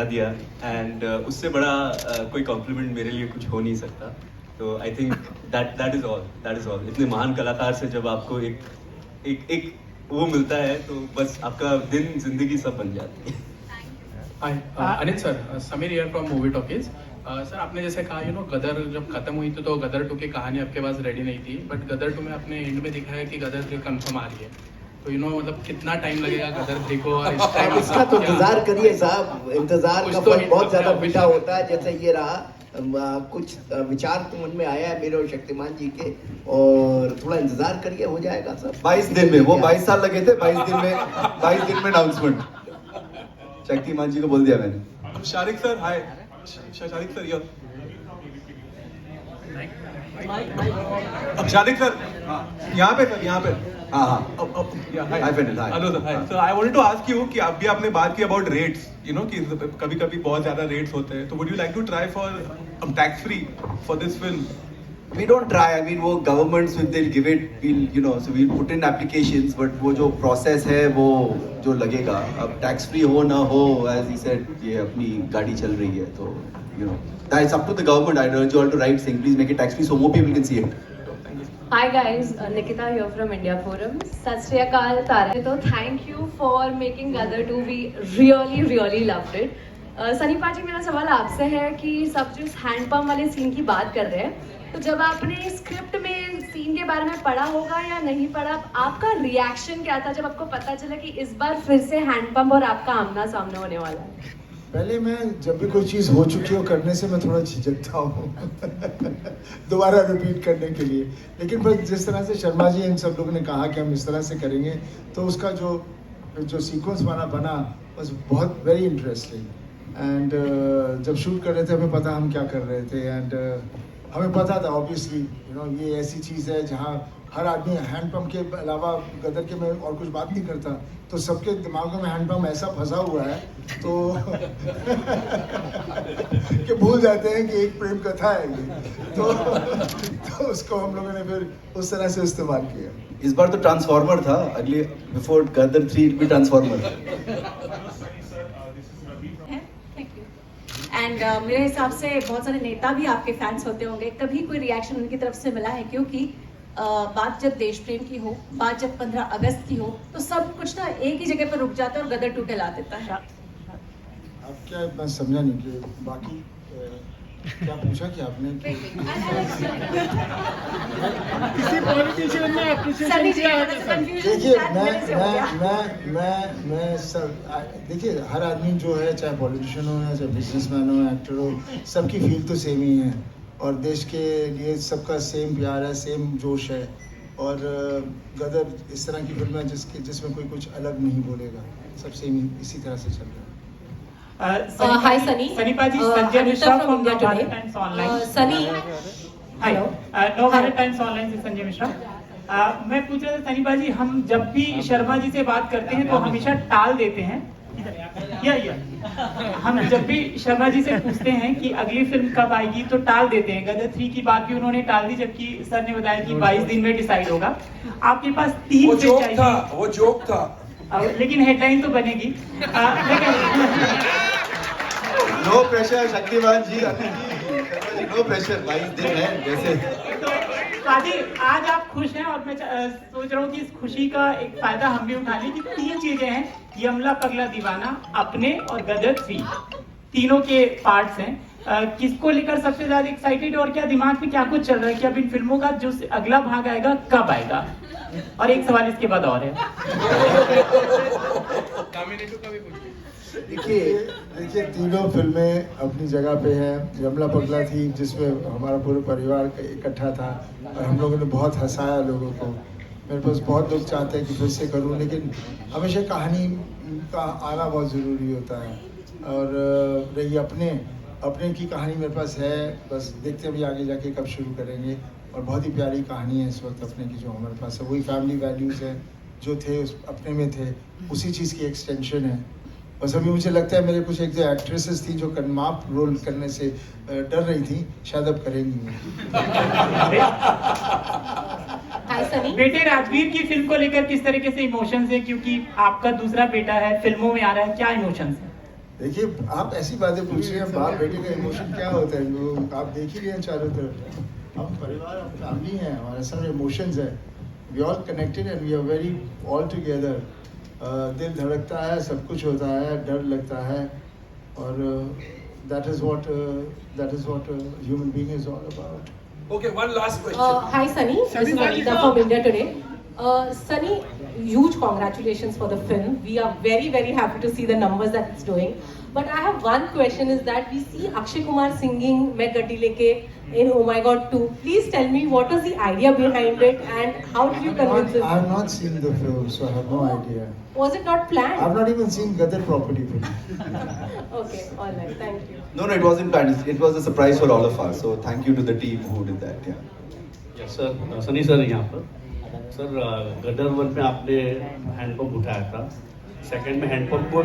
दिया एंड उससे बड़ा कोई कॉम्प्लीमेंट मेरे लिए कुछ हो नहीं सकता. तो I think that is all. इतने महान कलाकार से जब आपको एक वो मिलता है तो बस आपका दिन जिंदगी सब बन जाती है. Hi Anil sir, Sameer here from movie talkies. Sir आपने जैसे कहा गदर जब खत्म हुई तो गदर 2 की कहानी आपके पास रेडी नहीं थी, बट गदर 2 में आपने एंड में दिखाया कि गदर 3 कंफर्म आ रही है. तो मतलब कितना टाइम लगेगा गदर 3 को, और इस टाइम इसका तो इंतजार करिए साहब. इंतजार का फल बहुत ज्यादा मीठा होता है. जैसे ये रहा, कुछ विचार तो मन में आया है मेरे और शक्तिमान जी के, और थोड़ा इंतजार करिए, हो जाएगा सब. 22 दिन में, वो 22 साल लगे थे. 22 दिन में अनाउंसमेंट. शक्तिमान जी को बोल दिया मैंने. Shariq sir, hi. Shariq sir, yo. Shariq sir, यहाँ पे सर, यहाँ पे. हाँ. हाय. हाय फैनल, hi. Hello sir, hi. Sir I wanted to ask you कि अभी आपने बात की अबाउट रेट्स, कि कभी-कभी बहुत ज्यादा रेट्स होते हैं, तो would you like to try for tax free for this film? We don't try. I mean, वो governments will they'll give it. So we'll put in applications, but वो जो process है वो जो लगेगा. अब tax free हो ना हो, as he said, ये अपनी गाड़ी चल रही है, तो that's up to the government. I urge you all to write saying please make it tax free so more people can see it. Hi guys, Nikita here from India Forum. Sat Shri Akal Tara. So thank you for making Gadar 2. We really loved it. Sunny पाजी, मेरा सवाल आपसे है कि सब जो handpump वाले scene की बात कर रहे हैं, तो जब आपने स्क्रिप्ट में सीन के बारे में पढ़ा होगा या नहीं पढ़ा, आपका रिएक्शन क्या था जब आपको पता चला कि इस बार फिर से हैंडपम्प और आपका आमना सामने होने वाला है? पहले मैं जब भी कोई चीज़ हो चुकी हो करने से मैं थोड़ा झिझकता हूँ दोबारा रिपीट करने के लिए. लेकिन बस जिस तरह से शर्मा जी इन सब लोगों ने कहा कि हम इस तरह से करेंगे, तो उसका जो सीक्वेंस बना बस बहुत वेरी इंटरेस्टिंग. एंड जब शूट कर रहे थे हमें पता हम क्या कर रहे थे, एंड हमें पता था ऑब्वियसली ये ऐसी चीज़ है जहाँ हर आदमी हैंडपम्प के अलावा गदर के में और कुछ बात नहीं करता, तो सबके दिमागों में हैंडपम्प ऐसा फंसा हुआ है तो कि भूल जाते हैं कि एक प्रेम कथा है ये. तो उसको हम लोगों ने फिर उस तरह से इस्तेमाल किया. इस बार तो ट्रांसफॉर्मर था, अगले बिफोर गदर 3 भी ट्रांसफॉर्मर. एंड मेरे हिसाब से बहुत सारे नेता भी आपके फैंस होते होंगे, कभी कोई रिएक्शन उनकी तरफ से मिला है? क्योंकि बात जब देश प्रेम की हो, बात जब 15 अगस्त की हो, तो सब कुछ ना एक ही जगह पर रुक जाता है और गदर 2 कहला देता है. अब क्या, मैं समझा नहीं कि बाकी क्या पूछा कि आपने देखिए मैं सब देखिए, हर आदमी जो है, चाहे पॉलिटिशियन हो या चाहे बिजनेसमैन हो, एक्टर हो, सबकी फील तो सेम ही है, और देश के लिए सबका सेम प्यार है, सेम जोश है. और गदर इस तरह की फिल्म है जिसमें कोई कुछ अलग नहीं बोलेगा, सब सेम ही इसी तरह से चल रहा है. Hi Sunny. Sunny Paji, Sanjay Mishra from India Bharat Today. Times Online. Sunny. Hi. No Bharat Times Online से संजय मिश्रा. मैं पूछ रहा था सनी पाजी, हम जब भी शर्मा जी से बात करते हैं तो हमेशा टाल देते हैं. हम जब भी शर्मा जी से पूछते हैं कि अगली फिल्म कब आएगी तो टाल देते हैं. गदर 3 की बात भी उन्होंने टाल दी, जबकि सर ने बताया कि 22 दिन में डिसाइड होगा. आपके पास 3 वो जोक था. लेकिन हेडलाइन तो बनेगी. नो प्रेशर शक्तिमान जी, नो प्रेशर. 22 दिन है जैसे. पाजी, आज आप खुश हैं, और मैं सोच रहा हूँ कि इस खुशी का एक फायदा हम भी उठा लें कि 3 चीजें हैं, यमला पगला दीवाना, अपने और गदर 3, तीनों के पार्ट्स हैं. किसको लेकर सबसे ज्यादा एक्साइटेड, और क्या दिमाग में क्या कुछ चल रहा है कि अब इन फिल्मों का जो अगला भाग आएगा कब आएगा? और एक सवाल इसके बाद और है. देखिए तीनों फिल्में अपनी जगह पे हैं. यमला पगला थी जिसमें हमारा पूरा परिवार इकट्ठा था, और हम लोगों ने बहुत हंसाया लोगों को. मेरे पास बहुत लोग चाहते हैं कि फिर से करूं, लेकिन हमेशा कहानी का आना बहुत ज़रूरी होता है. और रही अपने की कहानी मेरे पास है, बस देखते हैं भी आगे जाके कब शुरू करेंगे. और बहुत ही प्यारी कहानी है इस वक्त अपने की जो हमारे पास है. वही फैमिली वैल्यूज़ हैं जो थे उस अपने में थे, उसी चीज़ की एक्सटेंशन है. बस अभी मुझे लगता है मेरे कुछ एक जो एक्ट्रेसेस थी जो कन्माप रोल करने से डर रही थी, शायद अब करेंगी. बेटे राजवीर की फिल्म को लेकर किस तरीके से इमोशंस है, क्योंकि आपका दूसरा बेटा है, फिल्मों में आ रहा है, क्या इमोशंस है? देखिए आप ऐसी बातें पूछ रहे हैं, बाप बेटे का इमोशन क्या होता है वो आप देख ही रहे हैं चारों तरफ। हम परिवार, हम फैमिली हैं, हमारे सारे इमोशंस हैं, we all connected and we are very all together. दिल धड़कता है, सब कुछ होता है, डर लगता है, और that is what human being is all about. Okay, one last question. Hi Sunny, this is Vanita from India Today. Sunny, huge congratulations for the film. We are very very happy to see the numbers that it's doing. But I have one question is that we see Akshay Kumar singing Main Gaddi Leke in Oh My God 2. Please tell me what was the idea behind it and how did you convince him? I have not seen the film, so I have no idea. Was it not I planned? have not even seen Gadar property film. Okay, all right, thank you. No, it wasn't planned. It was a surprise for all of us. So thank you to the team who did that. Yeah. Yes sir, Sunny sir यहाँ पर। Sir गदर 1 में आपने handpump उठाया था, second में handpump को